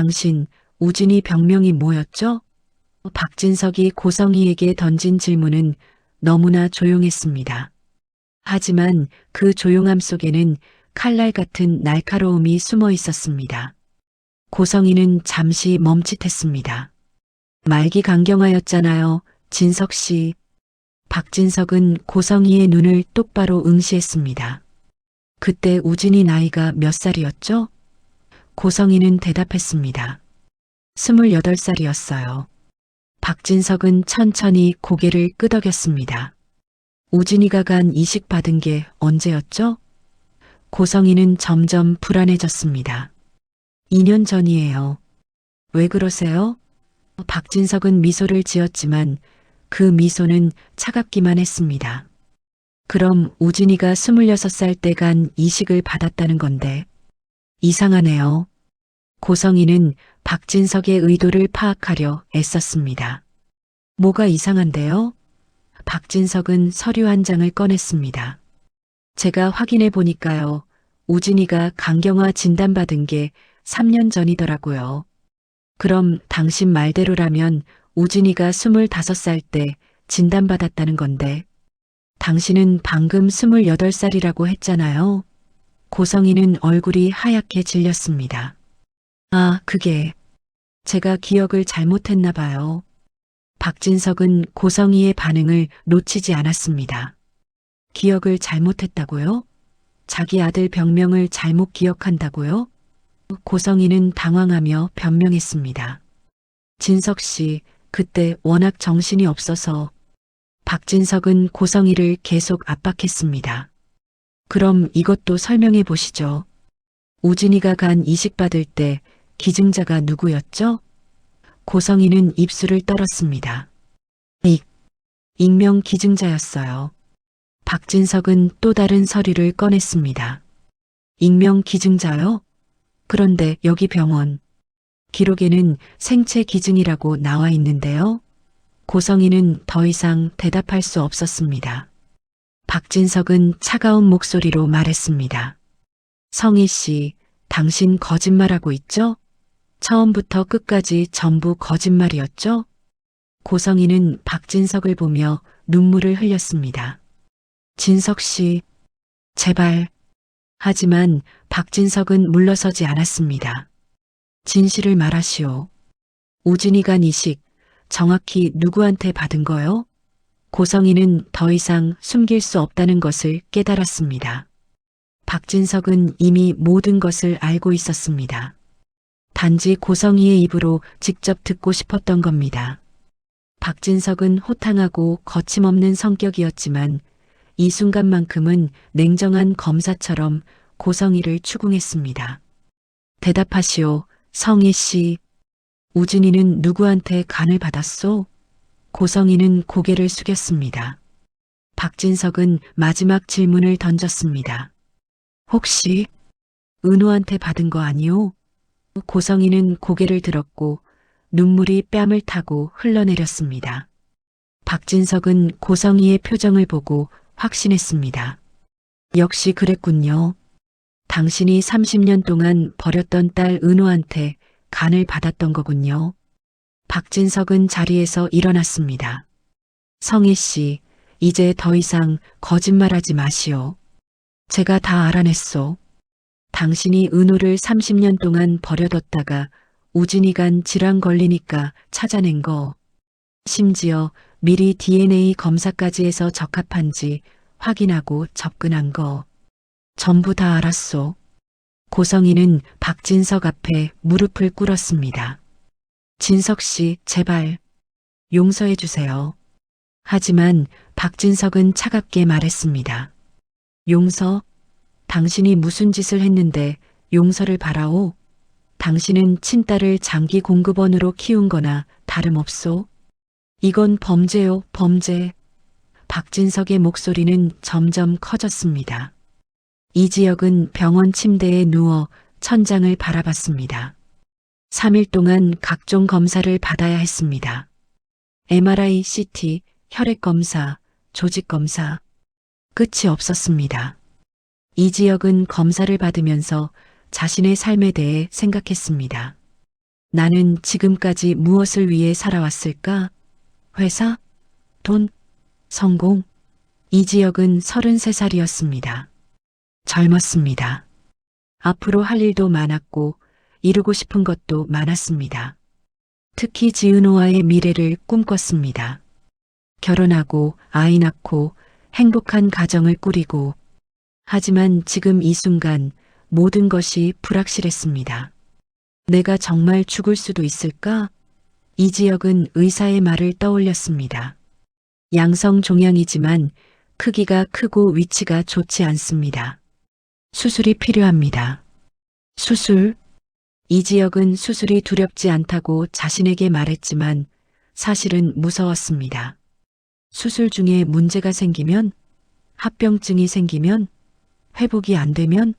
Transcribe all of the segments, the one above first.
당신, 우진이 병명이 뭐였죠? 박진석이 고성희에게 던진 질문은 너무나 조용했습니다. 하지만 그 조용함 속에는 칼날 같은 날카로움이 숨어 있었습니다. 고성희는 잠시 멈칫했습니다. 말기강경하였잖아요, 진석 씨. 박진석은 고성희의 눈을 똑바로 응시했습니다. 그때 우진이 나이가 몇 살이었죠? 고성희는 대답했습니다. 28살이었어요. 박진석은 천천히 고개를 끄덕였습니다. 우진이가 간 이식 받은 게 언제였죠? 고성희는 점점 불안해졌습니다. 2년 전이에요. 왜 그러세요? 박진석은 미소를 지었지만 그 미소는 차갑기만 했습니다. 그럼 우진이가 26살 때 간 이식을 받았다는 건데 이상하네요. 고성희는 박진석의 의도를 파악하려 애썼습니다. 뭐가 이상한데요? 박진석은 서류 한 장을 꺼냈습니다. 제가 확인해 보니까요. 우진이가 강경화 진단받은 게 3년 전이더라고요. 그럼 당신 말대로라면 우진이가 25살 때 진단받았다는 건데 당신은 방금 28살이라고 했잖아요. 고성희는 얼굴이 하얗게 질렸습니다. 아, 그게 제가 기억을 잘못했나 봐요. 박진석은 고성희의 반응을 놓치지 않았습니다. 기억을 잘못했다고요? 자기 아들 병명을 잘못 기억한다고요? 고성희는 당황하며 변명했습니다. 진석 씨, 그때 워낙 정신이 없어서. 박진석은 고성희를 계속 압박했습니다. 그럼 이것도 설명해 보시죠. 우진이가 간 이식 받을 때 기증자가 누구였죠? 고성희는 입술을 떨었습니다. 익명 기증자였어요. 박진석은 또 다른 서류를 꺼냈습니다. 익명 기증자요? 그런데 여기 병원 기록에는 생체 기증이라고 나와 있는데요. 고성희는 더 이상 대답할 수 없었습니다. 박진석은 차가운 목소리로 말했습니다. 성희 씨, 당신 거짓말하고 있죠? 처음부터 끝까지 전부 거짓말이었죠? 고성희는 박진석을 보며 눈물을 흘렸습니다. 진석 씨, 제발. 하지만 박진석은 물러서지 않았습니다. 진실을 말하시오. 우진이 간 이식, 정확히 누구한테 받은 거요? 고성희는 더 이상 숨길 수 없다는 것을 깨달았습니다. 박진석은 이미 모든 것을 알고 있었습니다. 단지 고성희의 입으로 직접 듣고 싶었던 겁니다. 박진석은 호탕하고 거침없는 성격이었지만 이 순간만큼은 냉정한 검사처럼 고성희를 추궁했습니다. 대답하시오, 성희 씨. 우진이는 누구한테 간을 받았소? 고성희는 고개를 숙였습니다. 박진석은 마지막 질문을 던졌습니다. 혹시 은호한테 받은 거 아니오? 고성희는 고개를 들었고 눈물이 뺨을 타고 흘러내렸습니다. 박진석은 고성희의 표정을 보고 확신했습니다. 역시 그랬군요. 당신이 30년 동안 버렸던 딸 은호한테 간을 받았던 거군요. 박진석은 자리에서 일어났습니다. 성희 씨, 이제 더 이상 거짓말하지 마시오. 제가 다 알아냈소. 당신이 은호를 30년 동안 버려뒀다가 우진이 간 질환 걸리니까 찾아낸 거. 심지어 미리 DNA 검사까지 해서 적합한지 확인하고 접근한 거. 전부 다 알았소. 고성희는 박진석 앞에 무릎을 꿇었습니다. 진석 씨, 제발 용서해 주세요. 하지만 박진석은 차갑게 말했습니다. 용서? 당신이 무슨 짓을 했는데 용서를 바라오? 당신은 친딸을 장기 공급원으로 키운 거나 다름없소? 이건 범죄요, 범죄. 박진석의 목소리는 점점 커졌습니다. 이지혁은 병원 침대에 누워 천장을 바라봤습니다. 3일 동안 각종 검사를 받아야 했습니다. MRI, CT, 혈액검사, 조직검사. 끝이 없었습니다. 이지혁은 검사를 받으면서 자신의 삶에 대해 생각했습니다. 나는 지금까지 무엇을 위해 살아왔을까? 회사? 돈? 성공? 이지혁은 33살이었습니다. 젊었습니다. 앞으로 할 일도 많았고 이루고 싶은 것도 많았습니다. 특히 지은호와의 미래를 꿈꿨습니다. 결혼하고 아이 낳고 행복한 가정을 꾸리고. 하지만 지금 이 순간 모든 것이 불확실했습니다. 내가 정말 죽을 수도 있을까? 이지혁은 의사의 말을 떠올렸습니다. 양성 종양이지만 크기가 크고 위치가 좋지 않습니다. 수술이 필요합니다. 수술? 이지혁은 수술이 두렵지 않다고 자신에게 말했지만 사실은 무서웠습니다. 수술 중에 문제가 생기면, 합병증이 생기면, 회복이 안 되면.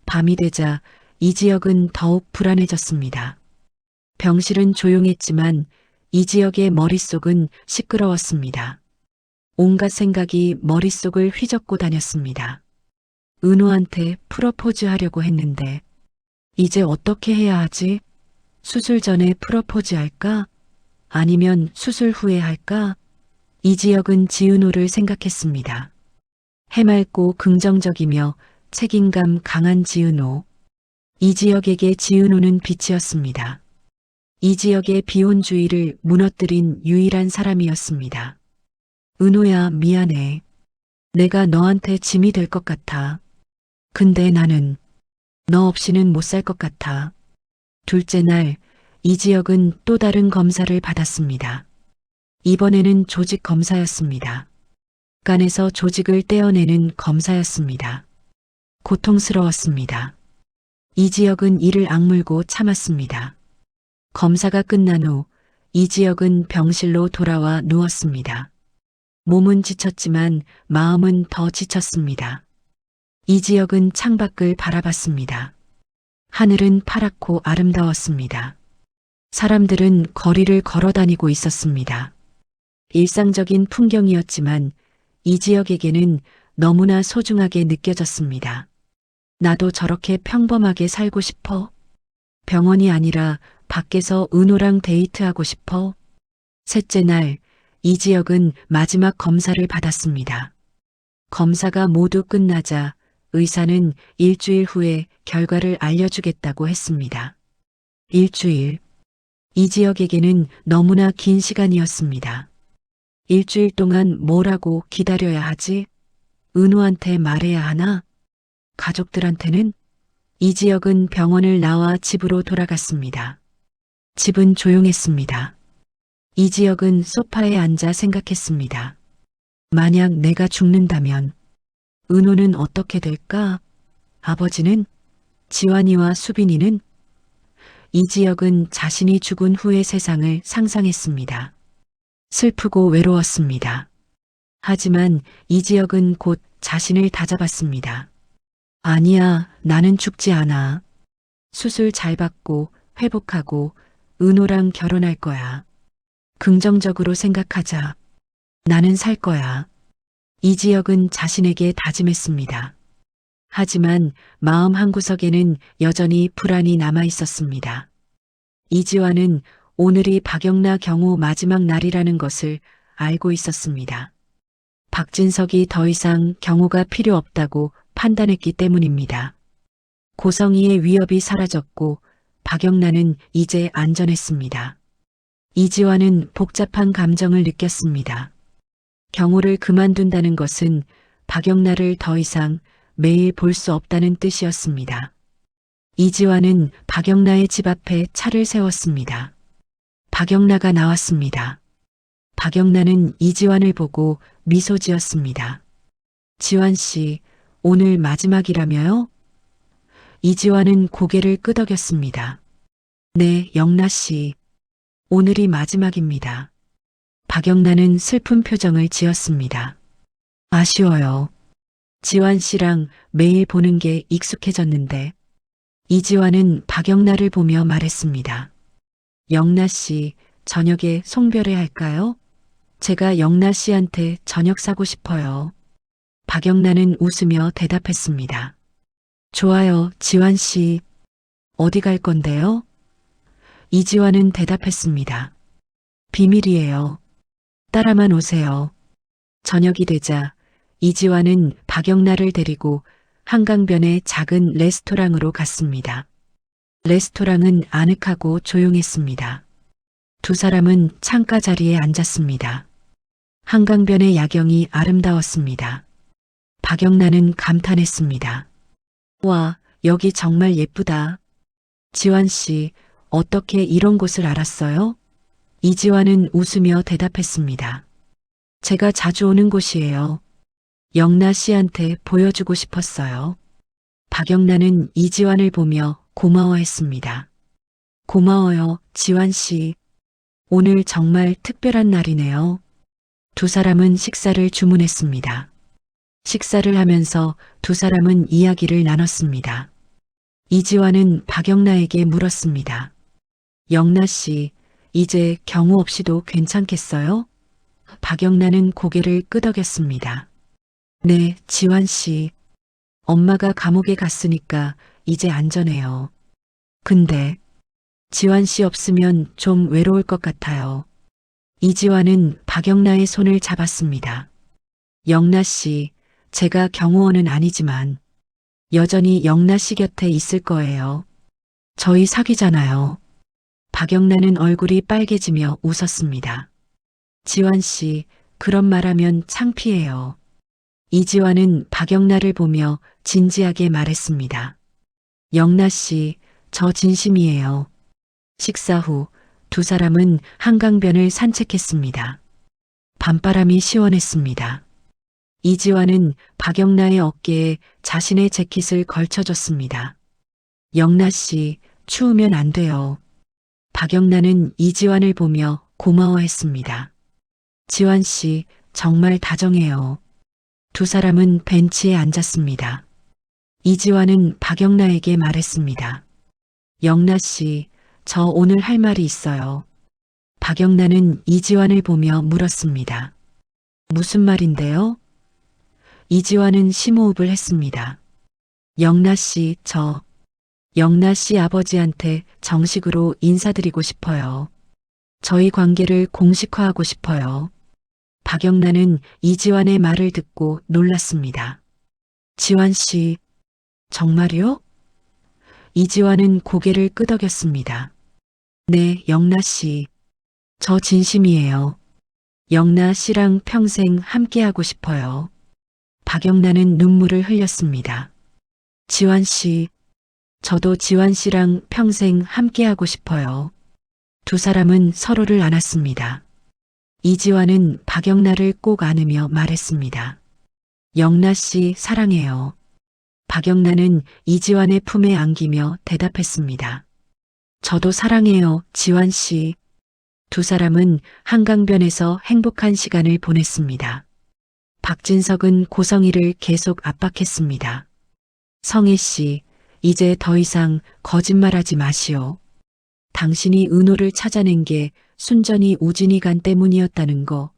밤이 되자 이지혁은 더욱 불안해졌습니다. 병실은 조용했지만 이지혁의 머릿속은 시끄러웠습니다. 온갖 생각이 머릿속을 휘젓고 다녔습니다. 은호한테 프러포즈 하려고 했는데 이제 어떻게 해야 하지? 수술 전에 프러포즈 할까? 아니면 수술 후에 할까? 이지혁은 지은호를 생각했습니다. 해맑고 긍정적이며 책임감 강한 지은호. 이지혁에게 지은호는 빛이었습니다. 이지혁의 비혼주의를 무너뜨린 유일한 사람이었습니다. 은호야, 미안해. 내가 너한테 짐이 될 것 같아. 근데 나는 너 없이는 못 살 것 같아. 둘째 날, 이지혁은 또 다른 검사를 받았습니다. 이번에는 조직 검사였습니다. 간에서 조직을 떼어내는 검사였습니다. 고통스러웠습니다. 이지혁은 이를 악물고 참았습니다. 검사가 끝난 후 이지혁은 병실로 돌아와 누웠습니다. 몸은 지쳤지만 마음은 더 지쳤습니다. 이지혁은 창밖을 바라봤습니다. 하늘은 파랗고 아름다웠습니다. 사람들은 거리를 걸어 다니고 있었습니다. 일상적인 풍경이었지만 이지혁에게는 너무나 소중하게 느껴졌습니다. 나도 저렇게 평범하게 살고 싶어. 병원이 아니라 밖에서 은호랑 데이트하고 싶어. 셋째 날, 이지혁은 마지막 검사를 받았습니다. 검사가 모두 끝나자 의사는 일주일 후에 결과를 알려주겠다고 했습니다. 일주일. 이지혁에게는 너무나 긴 시간이었습니다. 일주일 동안 뭘 하고 기다려야 하지? 은호한테 말해야 하나? 가족들한테는? 이지혁은 병원을 나와 집으로 돌아갔습니다. 집은 조용했습니다. 이지혁은 소파에 앉아 생각했습니다. 만약 내가 죽는다면 은호는 어떻게 될까? 아버지는? 지환이와 수빈이는? 이지혁은 자신이 죽은 후의 세상을 상상했습니다. 슬프고 외로웠습니다. 하지만 이지혁은 곧 자신을 다잡았습니다. 아니야, 나는 죽지 않아. 수술 잘 받고 회복하고 은호랑 결혼할 거야. 긍정적으로 생각하자. 나는 살 거야. 이지혁은 자신에게 다짐했습니다. 하지만 마음 한구석에는 여전히 불안이 남아 있었습니다. 이지환은 오늘이 박영나 경호 마지막 날이라는 것을 알고 있었습니다. 박진석이 더 이상 경호가 필요 없다고 판단했기 때문입니다. 고성희의 위협이 사라졌고 박영란은 이제 안전했습니다. 이지환은 복잡한 감정을 느꼈습니다. 경호를 그만둔다는 것은 박영란을 더 이상 매일 볼 수 없다는 뜻이었습니다. 이지환은 박영란의 집 앞에 차를 세웠습니다. 박영란가 나왔습니다. 박영란은 이지환을 보고 미소 지었습니다. 지환 씨, 오늘 마지막이라며요? 이지환은 고개를 끄덕였습니다. 네, 영나 씨. 오늘이 마지막입니다. 박영란은 슬픈 표정을 지었습니다. 아쉬워요. 지환 씨랑 매일 보는 게 익숙해졌는데. 이지환은 박영란을 보며 말했습니다. 영나 씨, 저녁에 송별회 할까요? 제가 영나 씨한테 저녁 사고 싶어요. 박영란은 웃으며 대답했습니다. 좋아요, 지환 씨. 어디 갈 건데요? 이지환은 대답했습니다. 비밀이에요. 따라만 오세요. 저녁이 되자 이지환은 박영란을 데리고 한강변의 작은 레스토랑으로 갔습니다. 레스토랑은 아늑하고 조용했습니다. 두 사람은 창가 자리에 앉았습니다. 한강변의 야경이 아름다웠습니다. 박영란은 감탄했습니다. 와, 여기 정말 예쁘다. 지환 씨, 어떻게 이런 곳을 알았어요? 이지환은 웃으며 대답했습니다. 제가 자주 오는 곳이에요. 영나 씨한테 보여주고 싶었어요. 박영란은 이지환을 보며 고마워했습니다. 고마워요, 지환 씨. 오늘 정말 특별한 날이네요. 두 사람은 식사를 주문했습니다. 식사를 하면서 두 사람은 이야기를 나눴습니다. 이지환은 박영란에게 물었습니다. 영나 씨, 이제 경우 없이도 괜찮겠어요? 박영란은 고개를 끄덕였습니다. 네, 지환 씨. 엄마가 감옥에 갔으니까 이제 안전해요. 근데 지환 씨 없으면 좀 외로울 것 같아요. 이지환은 박영란의 손을 잡았습니다. 영나 씨, 제가 경호원은 아니지만 여전히 영나 씨 곁에 있을 거예요. 저희 사귀잖아요. 박영란은 얼굴이 빨개지며 웃었습니다. 지환 씨, 그런 말하면 창피해요. 이지환은 박영란을 보며 진지하게 말했습니다. 영나 씨, 저 진심이에요. 식사 후 두 사람은 한강변을 산책했습니다. 밤바람이 시원했습니다. 이지환은 박영란의 어깨에 자신의 재킷을 걸쳐줬습니다. 영나 씨, 추우면 안 돼요. 박영란은 이지환을 보며 고마워했습니다. 지환 씨, 정말 다정해요. 두 사람은 벤치에 앉았습니다. 이지환은 박영란에게 말했습니다. 영나 씨, 저 오늘 할 말이 있어요. 박영란은 이지환을 보며 물었습니다. 무슨 말인데요? 이지환은 심호흡을 했습니다. 영나 씨, 영나 씨 아버지한테 정식으로 인사드리고 싶어요. 저희 관계를 공식화하고 싶어요. 박영란은 이지환의 말을 듣고 놀랐습니다. 지환 씨, 정말요? 이지환은 고개를 끄덕였습니다. 네, 영나 씨. 저 진심이에요. 영나 씨랑 평생 함께하고 싶어요. 박영란은 눈물을 흘렸습니다. 지환 씨, 저도 지환 씨랑 평생 함께하고 싶어요. 두 사람은 서로를 안았습니다. 이지환은 박영란을 꼭 안으며 말했습니다. 영나 씨 사랑해요. 박영란은 이지환의 품에 안기며 대답했습니다. 저도 사랑해요, 지환 씨. 두 사람은 한강변에서 행복한 시간을 보냈습니다. 박진석은 고성희를 계속 압박했습니다. 성희 씨, 이제 더 이상 거짓말하지 마시오. 당신이 은호를 찾아낸 게 순전히 우진이간 때문이었다는 거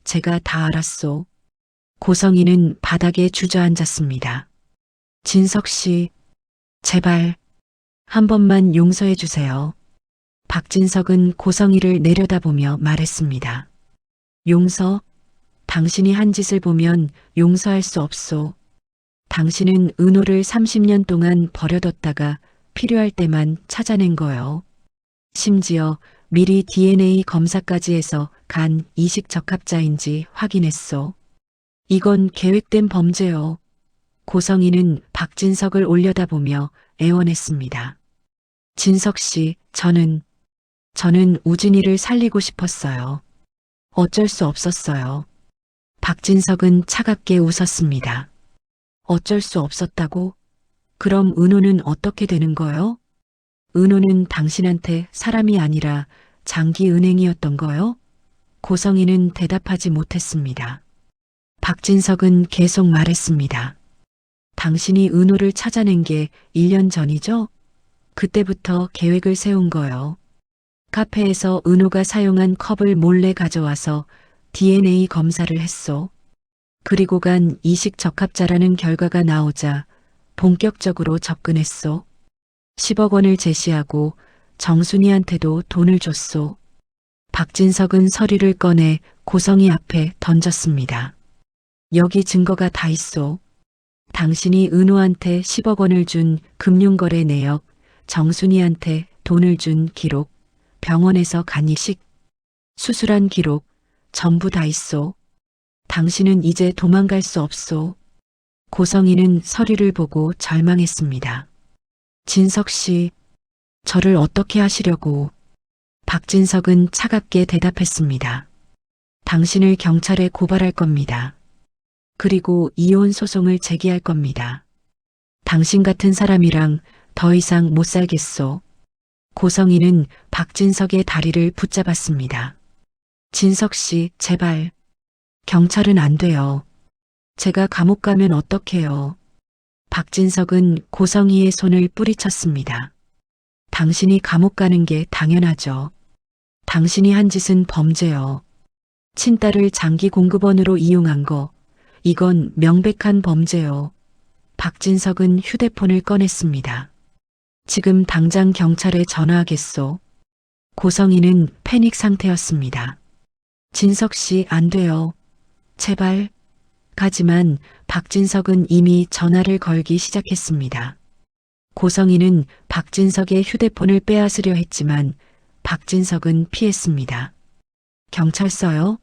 제가 다 알았소. 고성희는 바닥에 주저앉았습니다. 진석 씨, 제발 한 번만 용서해 주세요. 박진석은 고성희를 내려다보며 말했습니다. 용서? 당신이 한 짓을 보면 용서할 수 없소. 당신은 은호를 30년 동안 버려뒀다가 필요할 때만 찾아낸 거요. 심지어 미리 DNA 검사까지 해서 간 이식 적합자인지 확인했소. 이건 계획된 범죄요. 고성희는 박진석을 올려다보며 애원했습니다. 진석 씨, 저는 우진이를 살리고 싶었어요. 어쩔 수 없었어요. 박진석은 차갑게 웃었습니다. 어쩔 수 없었다고? 그럼 은호는 어떻게 되는 거요? 은호는 당신한테 사람이 아니라 장기은행이었던 거요? 고성희는 대답하지 못했습니다. 박진석은 계속 말했습니다. 당신이 은호를 찾아낸 게 1년 전이죠? 그때부터 계획을 세운 거요. 카페에서 은호가 사용한 컵을 몰래 가져와서 DNA 검사를 했소. 그리고 간 이식 적합자라는 결과가 나오자 본격적으로 접근했소. 10억 원을 제시하고 정순이한테도 돈을 줬소. 박진석은 서류를 꺼내 고성희 앞에 던졌습니다. 여기 증거가 다 있소. 당신이 은호한테 10억 원을 준 금융거래 내역, 정순이한테 돈을 준 기록, 병원에서 간 이식, 수술한 기록, 전부 다 있소. 당신은 이제 도망갈 수 없소. 고성희는 서류를 보고 절망했습니다. 진석 씨, 저를 어떻게 하시려고? 박진석은 차갑게 대답했습니다. 당신을 경찰에 고발할 겁니다. 그리고 이혼 소송을 제기할 겁니다. 당신 같은 사람이랑 더 이상 못 살겠소. 고성희는 박진석의 다리를 붙잡았습니다. 진석 씨, 제발. 경찰은 안 돼요. 제가 감옥 가면 어떡해요. 박진석은 고성희의 손을 뿌리쳤습니다. 당신이 감옥 가는 게 당연하죠. 당신이 한 짓은 범죄요. 친딸을 장기 공급원으로 이용한 거, 이건 명백한 범죄요. 박진석은 휴대폰을 꺼냈습니다. 지금 당장 경찰에 전화하겠소. 고성희는 패닉 상태였습니다. 진석 씨, 안 돼요. 제발. 하지만 박진석은 이미 전화를 걸기 시작했습니다. 고성희는 박진석의 휴대폰을 빼앗으려 했지만 박진석은 피했습니다. 경찰서요?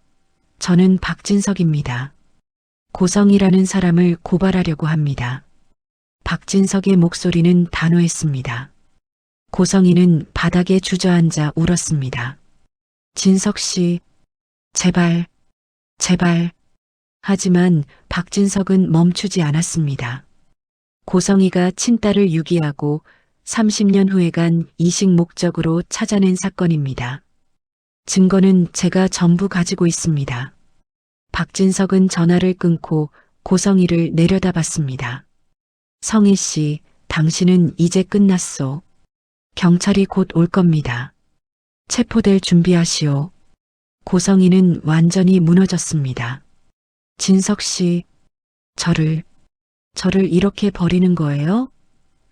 저는 박진석입니다. 고성희라는 사람을 고발하려고 합니다. 박진석의 목소리는 단호했습니다. 고성희는 바닥에 주저앉아 울었습니다. 진석 씨, 제발, 제발. 하지만 박진석은 멈추지 않았습니다. 고성희가 친딸을 유기하고 30년 후에 간 이식 목적으로 찾아낸 사건입니다. 증거는 제가 전부 가지고 있습니다. 박진석은 전화를 끊고 고성희를 내려다봤습니다. 성희 씨, 당신은 이제 끝났소. 경찰이 곧 올 겁니다. 체포될 준비하시오. 고성희는 완전히 무너졌습니다. 진석 씨, 저를 이렇게 버리는 거예요?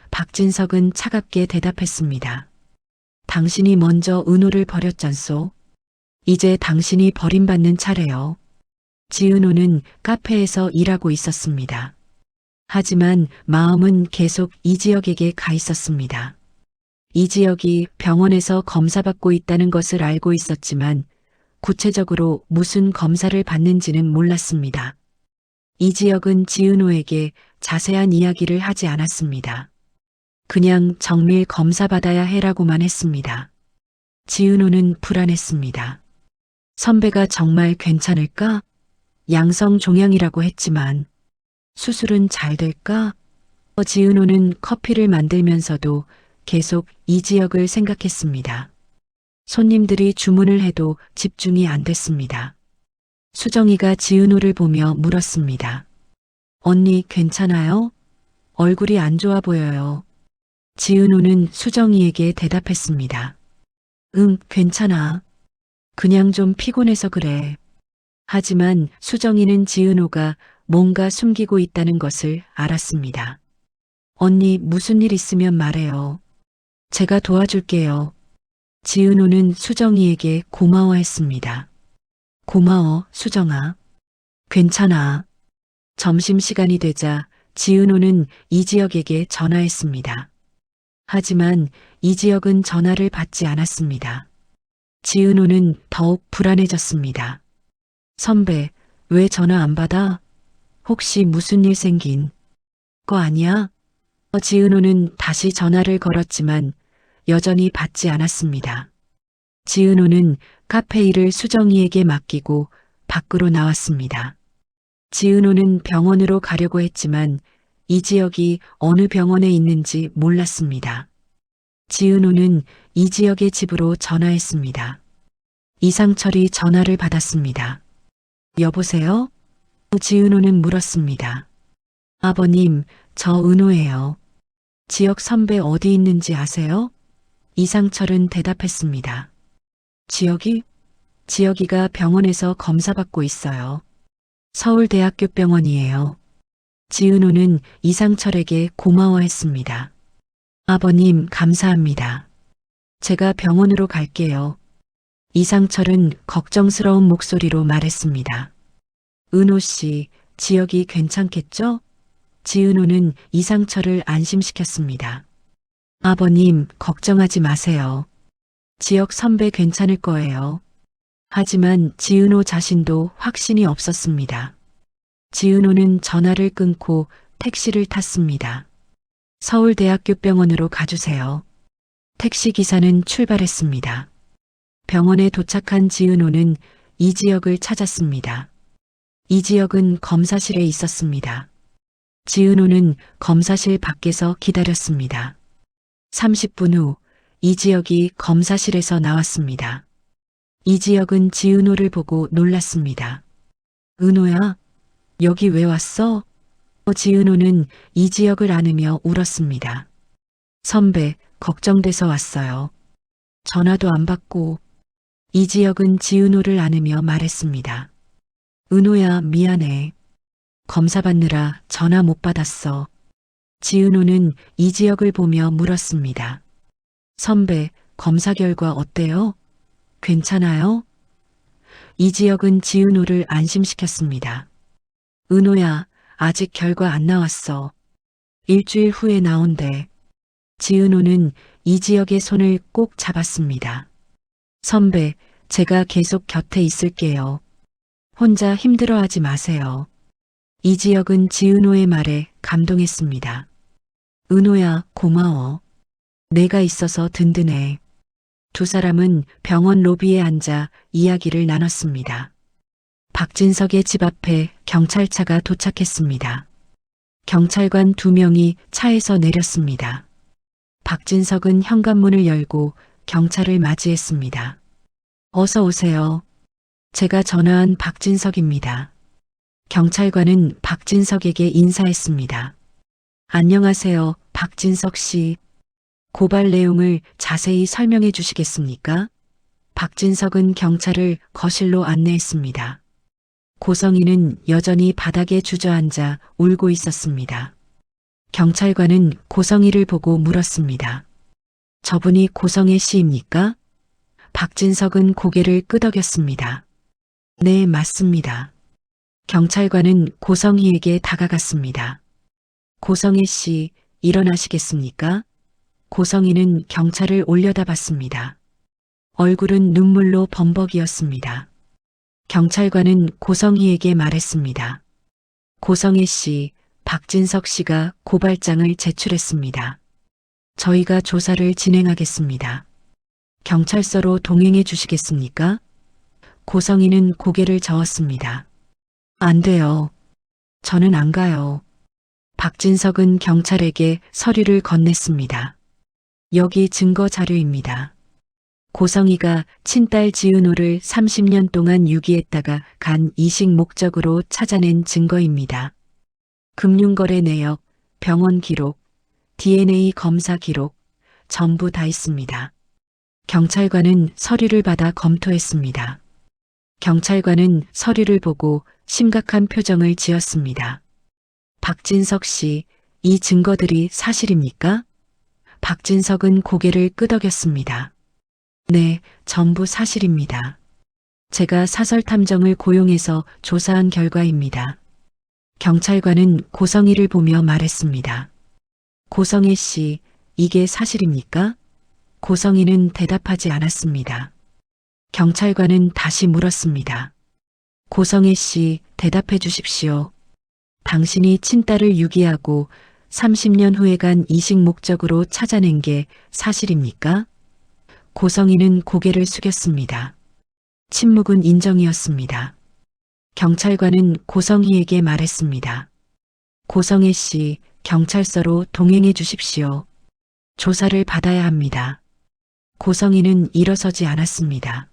박진석은 차갑게 대답했습니다. 당신이 먼저 은호를 버렸잖소. 이제 당신이 버림받는 차례요. 지은호는 카페에서 일하고 있었습니다. 하지만 마음은 계속 이지혁에게 가 있었습니다. 이지혁이 병원에서 검사받고 있다는 것을 알고 있었지만 구체적으로 무슨 검사를 받는지는 몰랐습니다. 이지혁은 지은호에게 자세한 이야기를 하지 않았습니다. 그냥 정밀 검사 받아야 해라고만 했습니다. 지은호는 불안했습니다. 선배가 정말 괜찮을까? 양성 종양이라고 했지만 수술은 잘 될까? 지은호는 커피를 만들면서도 계속 이지혁을 생각했습니다. 손님들이 주문을 해도 집중이 안 됐습니다. 수정이가 지은호를 보며 물었습니다. 언니 괜찮아요? 얼굴이 안 좋아 보여요. 지은호는 수정이에게 대답했습니다. 응, 괜찮아. 그냥 좀 피곤해서 그래. 하지만 수정이는 지은호가 뭔가 숨기고 있다는 것을 알았습니다. 언니 무슨 일 있으면 말해요. 제가 도와줄게요. 지은호는 수정이에게 고마워했습니다. 고마워, 수정아. 괜찮아. 점심시간이 되자 지은호는 이지혁에게 전화했습니다. 하지만 이지혁은 전화를 받지 않았습니다. 지은호는 더욱 불안해졌습니다. 선배, 왜 전화 안 받아? 혹시 무슨 일 생긴 거 아니야? 지은호는 다시 전화를 걸었지만 여전히 받지 않았습니다. 지은호는 카페 일을 수정이에게 맡기고 밖으로 나왔습니다. 지은호는 병원으로 가려고 했지만 이지혁이 어느 병원에 있는지 몰랐습니다. 지은호는 이지혁의 집으로 전화했습니다. 이상철이 전화를 받았습니다. 여보세요? 지은호는 물었습니다. 아버님, 저 은호예요. 지혁 선배 어디 있는지 아세요? 이상철은 대답했습니다. 지혁이? 지혁이가 병원에서 검사받고 있어요. 서울대학교 병원이에요. 지은호는 이상철에게 고마워했습니다. 아버님, 감사합니다. 제가 병원으로 갈게요. 이상철은 걱정스러운 목소리로 말했습니다. 은호 씨, 지역이 괜찮겠죠? 지은호는 이상철을 안심시켰습니다. 아버님, 걱정하지 마세요. 지역 선배 괜찮을 거예요. 하지만 지은호 자신도 확신이 없었습니다. 지은호는 전화를 끊고 택시를 탔습니다. 서울대학교 병원으로 가주세요. 택시 기사는 출발했습니다. 병원에 도착한 지은호는 이지역을 찾았습니다. 이지역은 검사실에 있었습니다. 지은호는 검사실 밖에서 기다렸습니다. 30분 후 이지역이 검사실에서 나왔습니다. 이지역은 지은호를 보고 놀랐습니다. 은호야, 여기 왜 왔어? 지은호는 이지역을 안으며 울었습니다. 선배, 걱정돼서 왔어요. 전화도 안 받고. 이지역은 지은호를 안으며 말했습니다. 은호야, 미안해. 검사 받느라 전화 못 받았어. 지은호는 이지역을 보며 물었습니다. 선배, 검사 결과 어때요? 괜찮아요? 이지역은 지은호를 안심시켰습니다. 은호야, 아직 결과 안 나왔어. 일주일 후에 나온대. 지은호는 이지역의 손을 꼭 잡았습니다. 선배, 제가 계속 곁에 있을게요. 혼자 힘들어하지 마세요. 이지역은 지은호의 말에 감동했습니다. 은호야, 고마워. 내가 있어서 든든해. 두 사람은 병원 로비에 앉아 이야기를 나눴습니다. 박진석의 집 앞에 경찰차가 도착했습니다. 경찰관 2명이 차에서 내렸습니다. 박진석은 현관문을 열고 경찰을 맞이했습니다. 어서 오세요. 제가 전화한 박진석입니다. 경찰관은 박진석에게 인사했습니다. 안녕하세요, 박진석 씨. 고발 내용을 자세히 설명해 주시겠습니까? 박진석은 경찰을 거실로 안내했습니다. 고성이는 여전히 바닥에 주저앉아 울고 있었습니다. 경찰관은 고성이를 보고 물었습니다. 저분이 고성의 씨입니까? 박진석은 고개를 끄덕였습니다. 네, 맞습니다. 경찰관은 고성희에게 다가갔습니다. 고성희 씨, 일어나시겠습니까? 고성희는 경찰을 올려다봤습니다. 얼굴은 눈물로 범벅이었습니다. 경찰관은 고성희에게 말했습니다. 고성희 씨, 박진석 씨가 고발장을 제출했습니다. 저희가 조사를 진행하겠습니다. 경찰서로 동행해 주시겠습니까? 고성희는 고개를 저었습니다. 안 돼요. 저는 안 가요. 박진석은 경찰에게 서류를 건넸습니다. 여기 증거 자료입니다. 고성희가 친딸 지은호를 30년 동안 유기했다가 간 이식 목적으로 찾아낸 증거입니다. 금융거래 내역, 병원 기록, DNA 검사 기록, 전부 다 있습니다. 경찰관은 서류를 받아 검토했습니다. 경찰관은 서류를 보고 심각한 표정을 지었습니다. 박진석 씨, 이 증거들이 사실입니까? 박진석은 고개를 끄덕였습니다. 네, 전부 사실입니다. 제가 사설탐정을 고용해서 조사한 결과입니다. 경찰관은 고성희를 보며 말했습니다. 고성희 씨, 이게 사실입니까? 고성희는 대답하지 않았습니다. 경찰관은 다시 물었습니다. 고성희 씨, 대답해 주십시오. 당신이 친딸을 유기하고 30년 후에 간 이식 목적으로 찾아낸 게 사실입니까? 고성희는 고개를 숙였습니다. 침묵은 인정이었습니다. 경찰관은 고성희에게 말했습니다. 고성희 씨, 경찰서로 동행해 주십시오. 조사를 받아야 합니다. 고성희는 일어서지 않았습니다.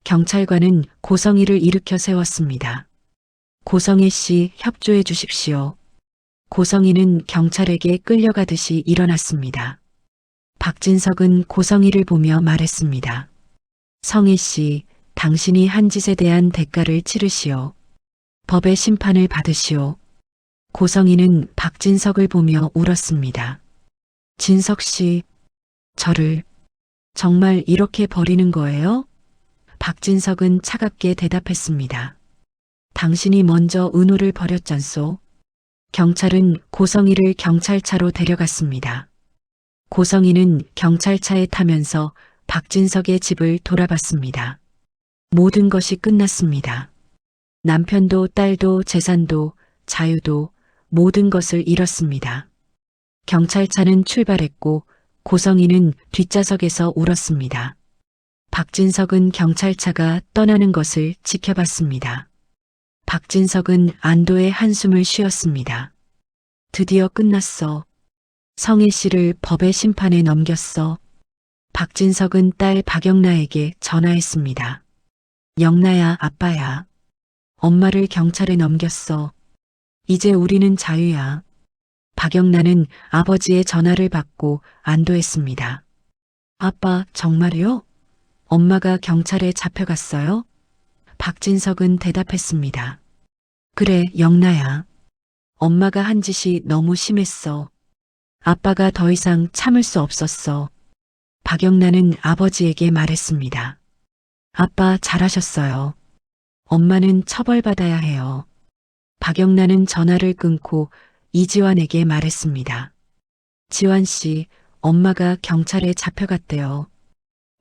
경찰관은 고성희를 일으켜 세웠습니다. 고성희 씨, 협조해 주십시오. 고성희는 경찰에게 끌려가듯이 일어났습니다. 박진석은 고성희를 보며 말했습니다. 성희 씨, 당신이 한 짓에 대한 대가를 치르시오. 법의 심판을 받으시오. 고성희는 박진석을 보며 울었습니다. 진석 씨, 저를 정말 이렇게 버리는 거예요? 박진석은 차갑게 대답했습니다. 당신이 먼저 은호를 버렸잖소. 경찰은 고성이를 경찰차로 데려갔습니다. 고성이는 경찰차에 타면서 박진석의 집을 돌아봤습니다. 모든 것이 끝났습니다. 남편도 딸도 재산도 자유도 모든 것을 잃었습니다. 경찰차는 출발했고 고성이는 뒷좌석에서 울었습니다. 박진석은 경찰차가 떠나는 것을 지켜봤습니다. 박진석은 안도의 한숨을 쉬었습니다. 드디어 끝났어. 성혜 씨를 법의 심판에 넘겼어. 박진석은 딸 박영나에게 전화했습니다. 영나야, 아빠야. 엄마를 경찰에 넘겼어. 이제 우리는 자유야. 박영나는 아버지의 전화를 받고 안도했습니다. 아빠, 정말요? 엄마가 경찰에 잡혀갔어요? 박진석은 대답했습니다. 그래, 영나야. 엄마가 한 짓이 너무 심했어. 아빠가 더 이상 참을 수 없었어. 박영나는 아버지에게 말했습니다. 아빠, 잘하셨어요. 엄마는 처벌받아야 해요. 박영나는 전화를 끊고 이지환에게 말했습니다. 지환 씨, 엄마가 경찰에 잡혀갔대요.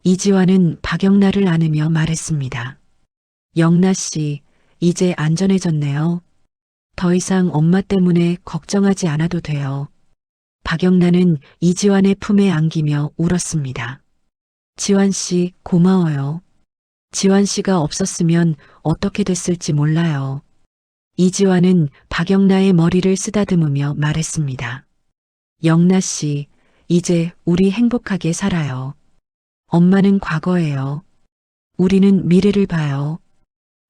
이지환은 박영나를 안으며 말했습니다. 영나 씨, 이제 안전해졌네요. 더 이상 엄마 때문에 걱정하지 않아도 돼요. 박영나는 이지환의 품에 안기며 울었습니다. 지환 씨, 고마워요. 지환 씨가 없었으면 어떻게 됐을지 몰라요. 이지환은 박영나의 머리를 쓰다듬으며 말했습니다. 영나 씨, 이제 우리 행복하게 살아요. 엄마는 과거예요. 우리는 미래를 봐요.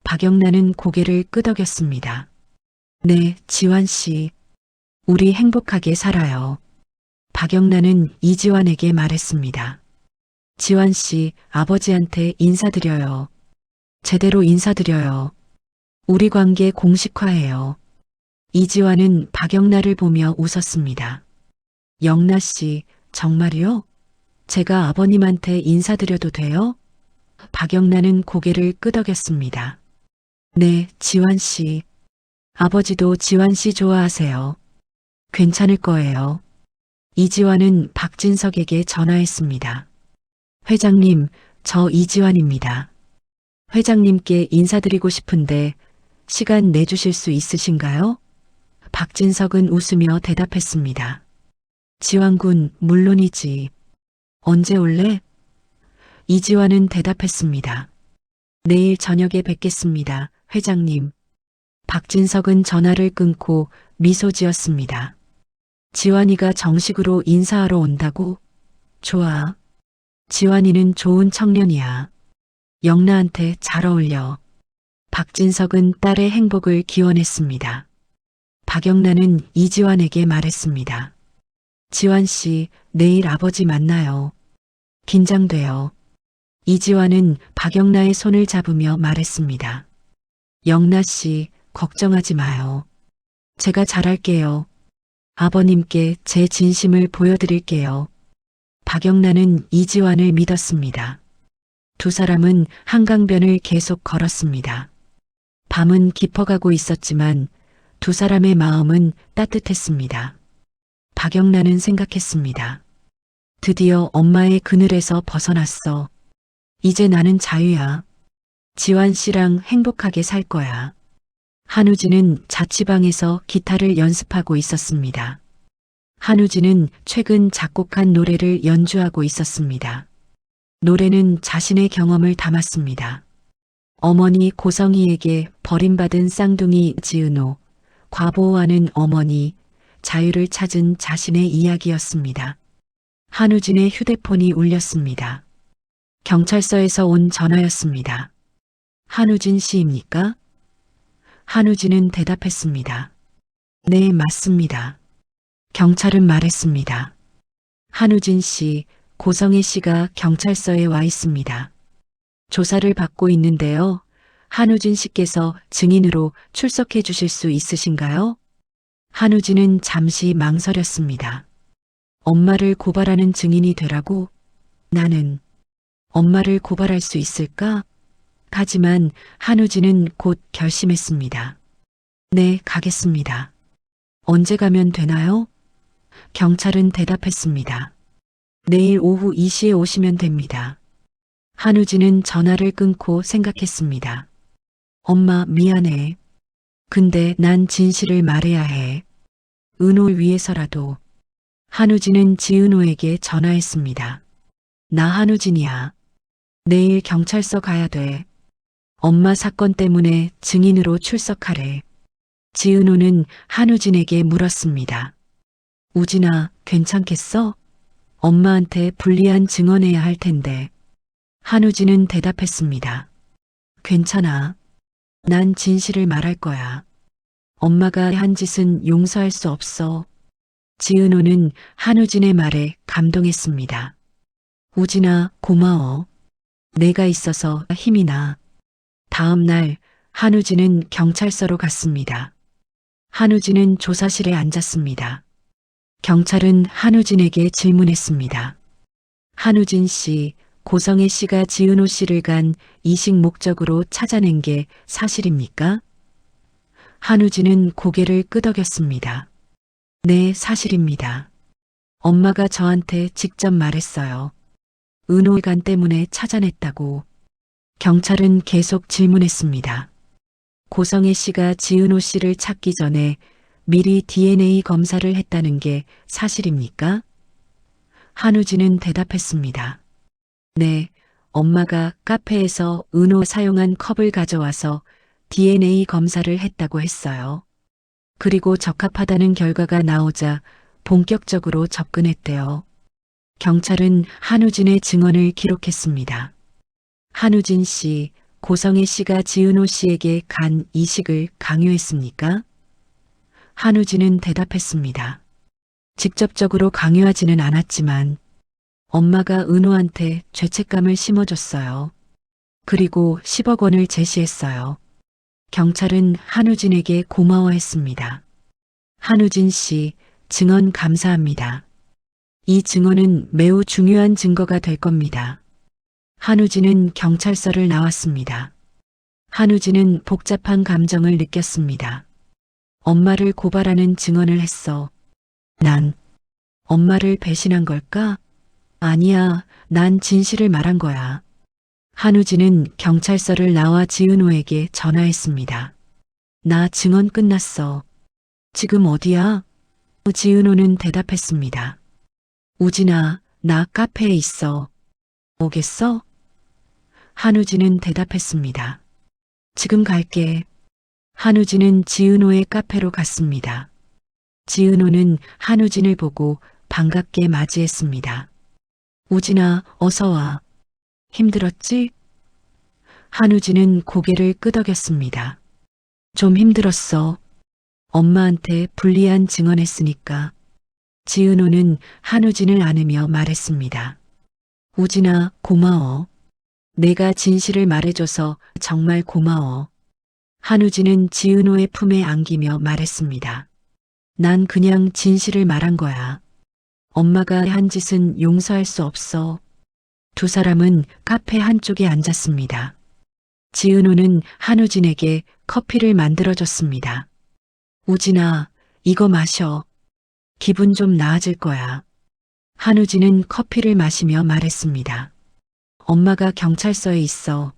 박영나는 고개를 끄덕였습니다. 네, 지환 씨. 우리 행복하게 살아요. 박영나는 이지환에게 말했습니다. 지환 씨, 아버지한테 인사드려요. 제대로 인사드려요. 우리 관계 공식화해요. 이지환은 박영나를 보며 웃었습니다. 영나 씨, 정말요? 제가 아버님한테 인사드려도 돼요? 박영나는 고개를 끄덕였습니다. 네, 지환 씨. 아버지도 지환 씨 좋아하세요. 괜찮을 거예요. 이지환은 박진석에게 전화했습니다. 회장님, 저 이지환입니다. 회장님께 인사드리고 싶은데 시간 내주실 수 있으신가요? 박진석은 웃으며 대답했습니다. 지환군, 물론이지. 언제 올래? 이지환은 대답했습니다. 내일 저녁에 뵙겠습니다, 회장님. 박진석은 전화를 끊고 미소 지었습니다. 지환이가 정식으로 인사하러 온다고? 좋아. 지환이는 좋은 청년이야. 영나한테 잘 어울려. 박진석은 딸의 행복을 기원했습니다. 박영나는 이지환에게 말했습니다. 지환 씨, 내일 아버지 만나요. 긴장돼요. 이지환은 박영나의 손을 잡으며 말했습니다. 영나 씨, 걱정하지 마요. 제가 잘할게요. 아버님께 제 진심을 보여드릴게요. 박영나는 이지환을 믿었습니다. 두 사람은 한강변을 계속 걸었습니다. 밤은 깊어가고 있었지만 두 사람의 마음은 따뜻했습니다. 박영나는 생각했습니다. 드디어 엄마의 그늘에서 벗어났어. 이제 나는 자유야. 지환 씨랑 행복하게 살 거야. 한우진은 자취방에서 기타를 연습하고 있었습니다. 한우진은 최근 작곡한 노래를 연주하고 있었습니다. 노래는 자신의 경험을 담았습니다. 어머니 고성이에게 버림받은 쌍둥이 지은호, 과보호하는 어머니, 자유를 찾은 자신의 이야기였습니다. 한우진의 휴대폰이 울렸습니다. 경찰서에서 온 전화였습니다. 한우진 씨입니까? 한우진은 대답했습니다. 네, 맞습니다. 경찰은 말했습니다. 한우진 씨, 고성애 씨가 경찰서에 와 있습니다. 조사를 받고 있는데요. 한우진 씨께서 증인으로 출석해 주실 수 있으신가요? 한우진은 잠시 망설였습니다. 엄마를 고발하는 증인이 되라고? 나는 엄마를 고발할 수 있을까? 하지만 한우진은 곧 결심했습니다. 네, 가겠습니다. 언제 가면 되나요? 경찰은 대답했습니다. 내일 오후 2시에 오시면 됩니다. 한우진은 전화를 끊고 생각했습니다. 엄마, 미안해. 근데 난 진실을 말해야 해. 은호를 위해서라도. 한우진은 지은호에게 전화했습니다. 나 한우진이야. 내일 경찰서 가야 돼. 엄마 사건 때문에 증인으로 출석하래. 지은호는 한우진에게 물었습니다. 우진아, 괜찮겠어? 엄마한테 불리한 증언해야 할 텐데. 한우진은 대답했습니다. 괜찮아. 난 진실을 말할 거야. 엄마가 한 짓은 용서할 수 없어. 지은호는 한우진의 말에 감동했습니다. 우진아, 고마워. 내가 있어서 힘이 나. 다음 날 한우진은 경찰서로 갔습니다. 한우진은 조사실에 앉았습니다. 경찰은 한우진에게 질문했습니다. 한우진 씨, 고성애 씨가 지은호 씨를 간 이식 목적으로 찾아낸 게 사실입니까? 한우진은 고개를 끄덕였습니다. 네, 사실입니다. 엄마가 저한테 직접 말했어요. 은호간 때문에 찾아냈다고. 경찰은 계속 질문했습니다. 고성애 씨가 지은호 씨를 찾기 전에 미리 DNA 검사를 했다는 게 사실입니까? 한우진은 대답했습니다. 네, 엄마가 카페에서 은호 사용한 컵을 가져와서 DNA 검사를 했다고 했어요. 그리고 적합하다는 결과가 나오자 본격적으로 접근했대요. 경찰은 한우진의 증언을 기록했습니다. 한우진 씨, 고성애 씨가 지은호 씨에게 간 이식을 강요했습니까? 한우진은 대답했습니다. 직접적으로 강요하지는 않았지만 엄마가 은호한테 죄책감을 심어줬어요. 그리고 10억 원을 제시했어요. 경찰은 한우진에게 고마워했습니다. 한우진 씨, 증언 감사합니다. 이 증언은 매우 중요한 증거가 될 겁니다. 한우진은 경찰서를 나왔습니다. 한우진은 복잡한 감정을 느꼈습니다. 엄마를 고발하는 증언을 했어. 난 엄마를 배신한 걸까? 아니야, 난 진실을 말한 거야. 한우진은 경찰서를 나와 지은호에게 전화했습니다. 나 증언 끝났어. 지금 어디야? 지은호는 대답했습니다. 우진아, 나 카페에 있어. 오겠어? 한우진은 대답했습니다. 지금 갈게. 한우진은 지은호의 카페로 갔습니다. 지은호는 한우진을 보고 반갑게 맞이했습니다. 우진아, 어서 와. 힘들었지? 한우진은 고개를 끄덕였습니다. 좀 힘들었어. 엄마한테 불리한 증언했으니까. 지은호는 한우진을 안으며 말했습니다. 우진아, 고마워. 내가 진실을 말해줘서 정말 고마워. 한우진은 지은호의 품에 안기며 말했습니다. 난 그냥 진실을 말한 거야. 엄마가 한 짓은 용서할 수 없어. 두 사람은 카페 한쪽에 앉았습니다. 지은호는 한우진에게 커피를 만들어줬습니다. 우진아, 이거 마셔. 기분 좀 나아질 거야. 한우진은 커피를 마시며 말했습니다. 엄마가 경찰서에 있어.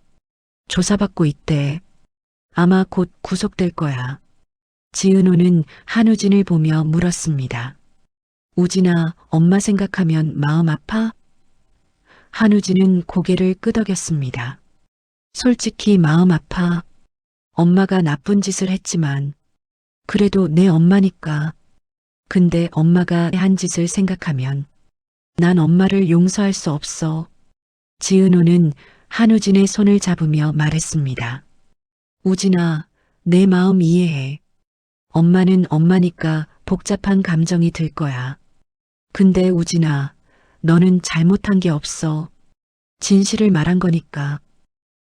조사받고 있대. 아마 곧 구속될 거야. 지은호는 한우진을 보며 물었습니다. 우진아, 엄마 생각하면 마음 아파? 한우진은 고개를 끄덕였습니다. 솔직히 마음 아파. 엄마가 나쁜 짓을 했지만 그래도 내 엄마니까. 근데 엄마가 한 짓을 생각하면 난 엄마를 용서할 수 없어. 지은호는 한우진의 손을 잡으며 말했습니다. 우진아, 내 마음 이해해. 엄마는 엄마니까 복잡한 감정이 들 거야. 근데 우진아, 너는 잘못한 게 없어. 진실을 말한 거니까.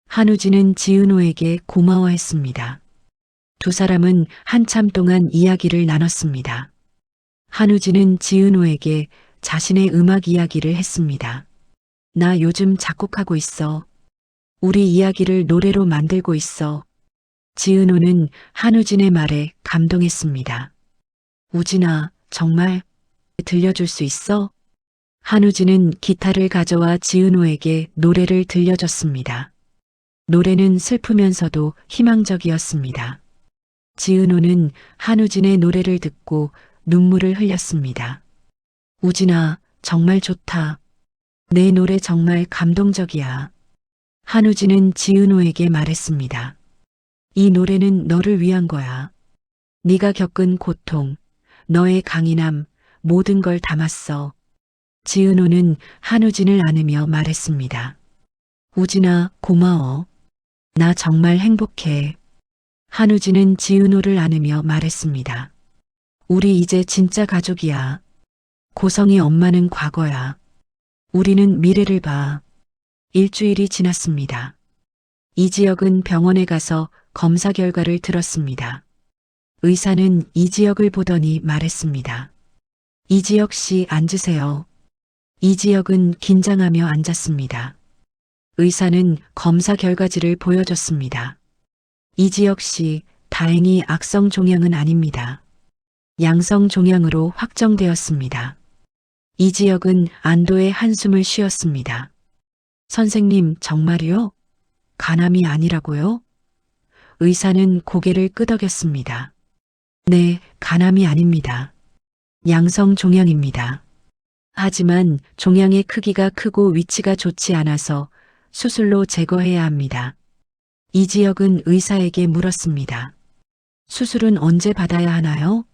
한우진은 지은호에게 고마워했습니다. 두 사람은 한참 동안 이야기를 나눴습니다. 한우진은 지은호에게 자신의 음악 이야기를 했습니다. 나 요즘 작곡하고 있어. 우리 이야기를 노래로 만들고 있어. 지은호는 한우진의 말에 감동했습니다. 우진아, 정말 들려줄 수 있어? 한우진은 기타를 가져와 지은호에게 노래를 들려줬습니다. 노래는 슬프면서도 희망적이었습니다. 지은호는 한우진의 노래를 듣고 눈물을 흘렸습니다. 우진아, 정말 좋다. 내 노래 정말 감동적이야. 한우진은 지은호에게 말했습니다. 이 노래는 너를 위한 거야. 네가 겪은 고통, 너의 강인함, 모든 걸 담았어. 지은호는 한우진을 안으며 말했습니다. 우진아, 고마워. 나 정말 행복해. 한우진은 지은호를 안으며 말했습니다. 우리 이제 진짜 가족이야. 고성이 엄마는 과거야. 우리는 미래를 봐. 일주일이 지났습니다. 이지혁은 병원에 가서 검사 결과를 들었습니다. 의사는 이지혁을 보더니 말했습니다. 이지혁 씨 앉으세요. 이지혁은 긴장하며 앉았습니다. 의사는 검사 결과지를 보여줬습니다. 이지혁 씨, 다행히 악성 종양은 아닙니다. 양성 종양으로 확정되었습니다. 이지혁은 안도의 한숨을 쉬었습니다. 선생님, 정말이요? 간암이 아니라고요? 의사는 고개를 끄덕였습니다. 네, 간암이 아닙니다. 양성 종양입니다. 하지만 종양의 크기가 크고 위치가 좋지 않아서 수술로 제거해야 합니다. 이지혁은 의사에게 물었습니다. 수술은 언제 받아야 하나요?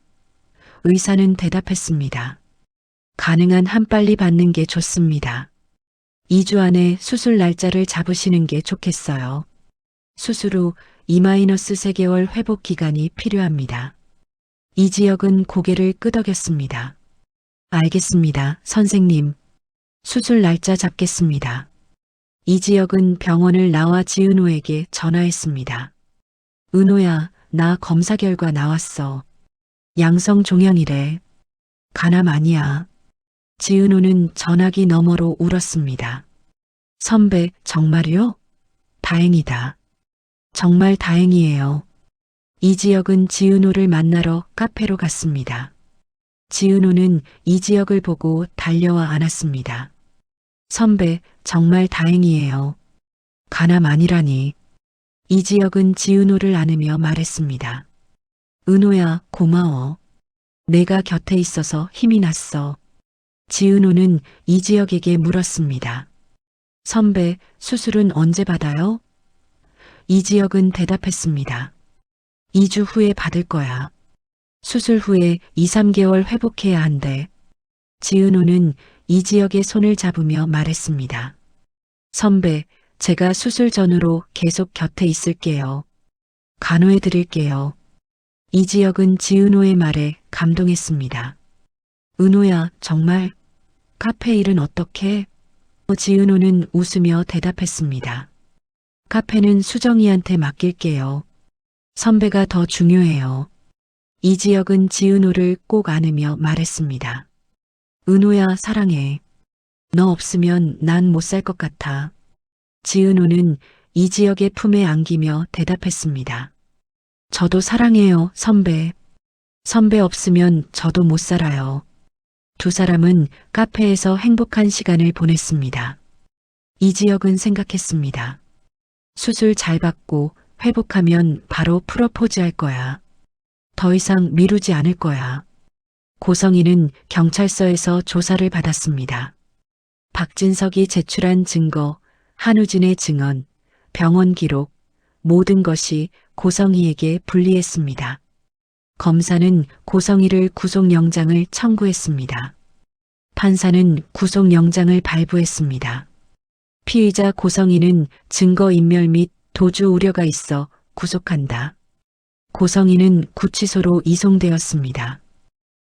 의사는 대답했습니다. 가능한 한 빨리 받는 게 좋습니다. 2주 안에 수술 날짜를 잡으시는 게 좋겠어요. 수술 후 2-3개월 회복 기간이 필요합니다. 이지혁은 고개를 끄덕였습니다. 알겠습니다, 선생님. 수술 날짜 잡겠습니다. 이지혁은 병원을 나와 지은호에게 전화했습니다. 은호야, 나 검사 결과 나왔어. 양성 종양이래. 간암 아니야. 지은호는 전화기 너머로 울었습니다. 선배, 정말요? 다행이다. 정말 다행이에요. 이지혁은 지은호를 만나러 카페로 갔습니다. 지은호는 이지혁을 보고 달려와 안았습니다. 선배, 정말 다행이에요. 간암 아니라니. 이지혁은 지은호를 안으며 말했습니다. 은호야, 고마워. 내가 곁에 있어서 힘이 났어. 지은호는 이지혁에게 물었습니다. 선배, 수술은 언제 받아요? 이지혁은 대답했습니다. 2주 후에 받을 거야. 수술 후에 2-3개월 회복해야 한대. 지은호는 이지혁의 손을 잡으며 말했습니다. 선배, 제가 수술 전후로 계속 곁에 있을게요. 간호해 드릴게요. 이지혁은 지은호의 말에 감동했습니다. 은호야, 정말? 카페 일은 어떻게? 지은호는 웃으며 대답했습니다. 카페는 수정이한테 맡길게요. 선배가 더 중요해요. 이지혁은 지은호를 꼭 안으며 말했습니다. 은호야, 사랑해. 너 없으면 난 못 살 것 같아. 지은호는 이지혁의 품에 안기며 대답했습니다. 저도 사랑해요, 선배. 선배 없으면 저도 못 살아요. 두 사람은 카페에서 행복한 시간을 보냈습니다. 이지혁은 생각했습니다. 수술 잘 받고 회복하면 바로 프로포즈 할 거야. 더 이상 미루지 않을 거야. 고성이는 경찰서에서 조사를 받았습니다. 박진석이 제출한 증거, 한우진의 증언, 병원 기록, 모든 것이 고성이에게 불리했습니다. 검사는 고성이를 구속영장을 청구했습니다. 판사는 구속영장을 발부했습니다. 피의자 고성이는 증거인멸 및 도주 우려가 있어 구속한다. 고성이는 구치소로 이송되었습니다.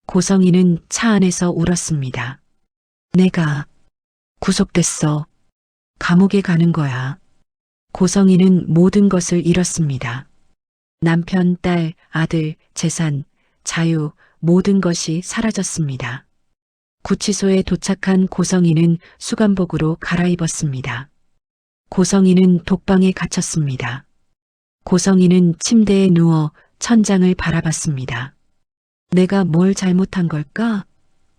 고성이는 차 안에서 울었습니다. 내가 구속됐어. 감옥에 가는 거야. 고성이는 모든 것을 잃었습니다. 남편, 딸, 아들, 재산, 자유, 모든 것이 사라졌습니다. 구치소에 도착한 고성이는 수감복으로 갈아입었습니다. 고성이는 독방에 갇혔습니다. 고성이는 침대에 누워 천장을 바라봤습니다. 내가 뭘 잘못한 걸까?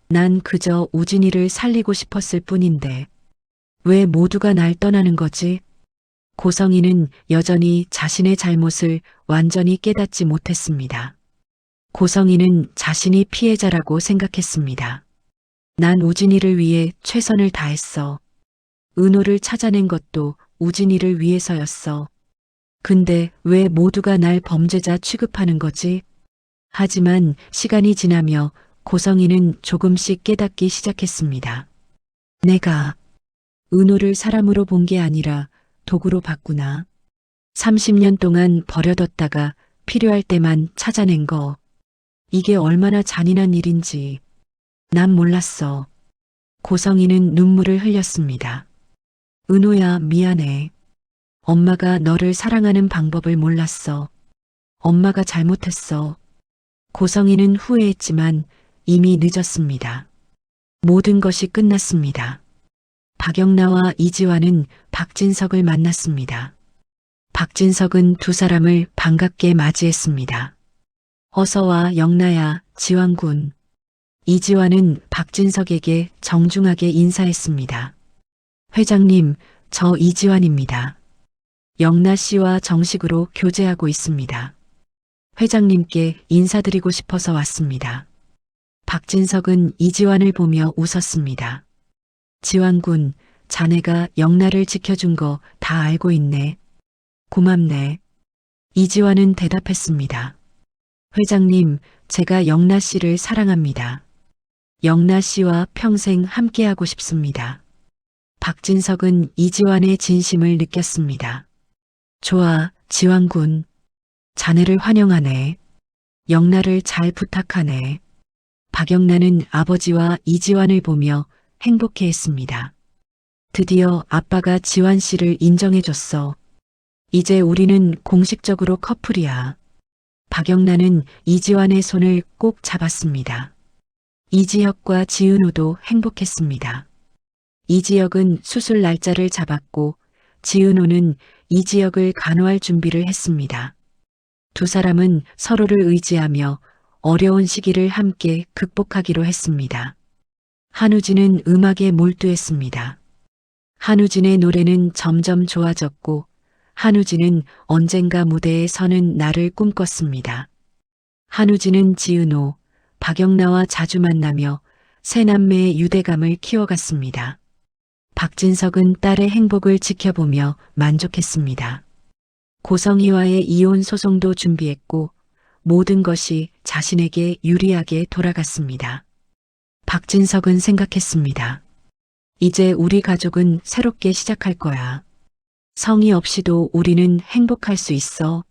난 그저 우진이를 살리고 싶었을 뿐인데 왜 모두가 날 떠나는 거지? 고성이는 여전히 자신의 잘못을 완전히 깨닫지 못했습니다. 고성이는 자신이 피해자라고 생각했습니다. 난 우진이를 위해 최선을 다했어. 은호를 찾아낸 것도 우진이를 위해서였어. 근데 왜 모두가 날 범죄자 취급하는 거지? 하지만 시간이 지나며 고성이는 조금씩 깨닫기 시작했습니다. 내가 은호를 사람으로 본 게 아니라 도구로 봤구나. 30년 동안 버려뒀다가 필요할 때만 찾아낸 거. 이게 얼마나 잔인한 일인지 난 몰랐어. 고성이는 눈물을 흘렸습니다. 은호야, 미안해. 엄마가 너를 사랑하는 방법을 몰랐어. 엄마가 잘못했어. 고성이는 후회했지만 이미 늦었습니다. 모든 것이 끝났습니다. 박영나와 이지환은 박진석을 만났습니다. 박진석은 두 사람을 반갑게 맞이했습니다. 어서 와, 영나야, 지환군. 이지환은 박진석에게 정중하게 인사했습니다. 회장님, 저 이지환입니다. 영나 씨와 정식으로 교제하고 있습니다. 회장님께 인사드리고 싶어서 왔습니다. 박진석은 이지환을 보며 웃었습니다. 지환군, 자네가 영나를 지켜준 거 다 알고 있네. 고맙네. 이지환은 대답했습니다. 회장님, 제가 영나 씨를 사랑합니다. 영나 씨와 평생 함께하고 싶습니다. 박진석은 이지환의 진심을 느꼈습니다. 좋아, 지환군. 자네를 환영하네. 영나를 잘 부탁하네. 박영나는 아버지와 이지환을 보며 행복해했습니다. 드디어 아빠가 지환 씨를 인정해줬어. 이제 우리는 공식적으로 커플이야. 박영나는 이지환의 손을 꼭 잡았습니다. 이지혁과 지은호도 행복했습니다. 이지혁은 수술 날짜를 잡았고 지은호는 이지혁을 간호할 준비를 했습니다. 두 사람은 서로를 의지하며 어려운 시기를 함께 극복하기로 했습니다. 한우진은 음악에 몰두했습니다. 한우진의 노래는 점점 좋아졌고 한우진은 언젠가 무대에 서는 날을 꿈꿨습니다. 한우진은 지은호, 박영나와 자주 만나며 세 남매의 유대감을 키워갔습니다. 박진석은 딸의 행복을 지켜보며 만족했습니다. 고성희와의 이혼 소송도 준비했고 모든 것이 자신에게 유리하게 돌아갔습니다. 박진석은 생각했습니다. 이제 우리 가족은 새롭게 시작할 거야. 성희 없이도 우리는 행복할 수 있어.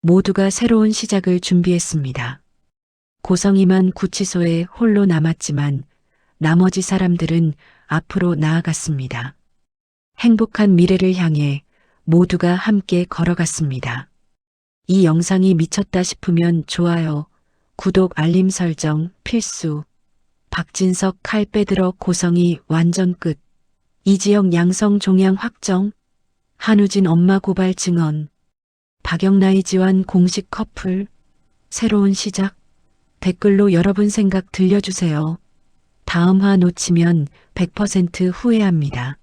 모두가 새로운 시작을 준비했습니다. 고성희만 구치소에 홀로 남았지만 나머지 사람들은 앞으로 나아갔습니다. 행복한 미래를 향해 모두가 함께 걸어갔습니다. 이 영상이 미쳤다 싶으면 좋아요, 구독, 알림 설정 필수. 박진석 칼 빼들어 고성희 완전 끝. 이지영 양성 종양 확정. 한우진 엄마 고발 증언. 박영나 이지환 공식 커플. 새로운 시작. 댓글로 여러분 생각 들려주세요. 다음 화 놓치면 100% 후회합니다.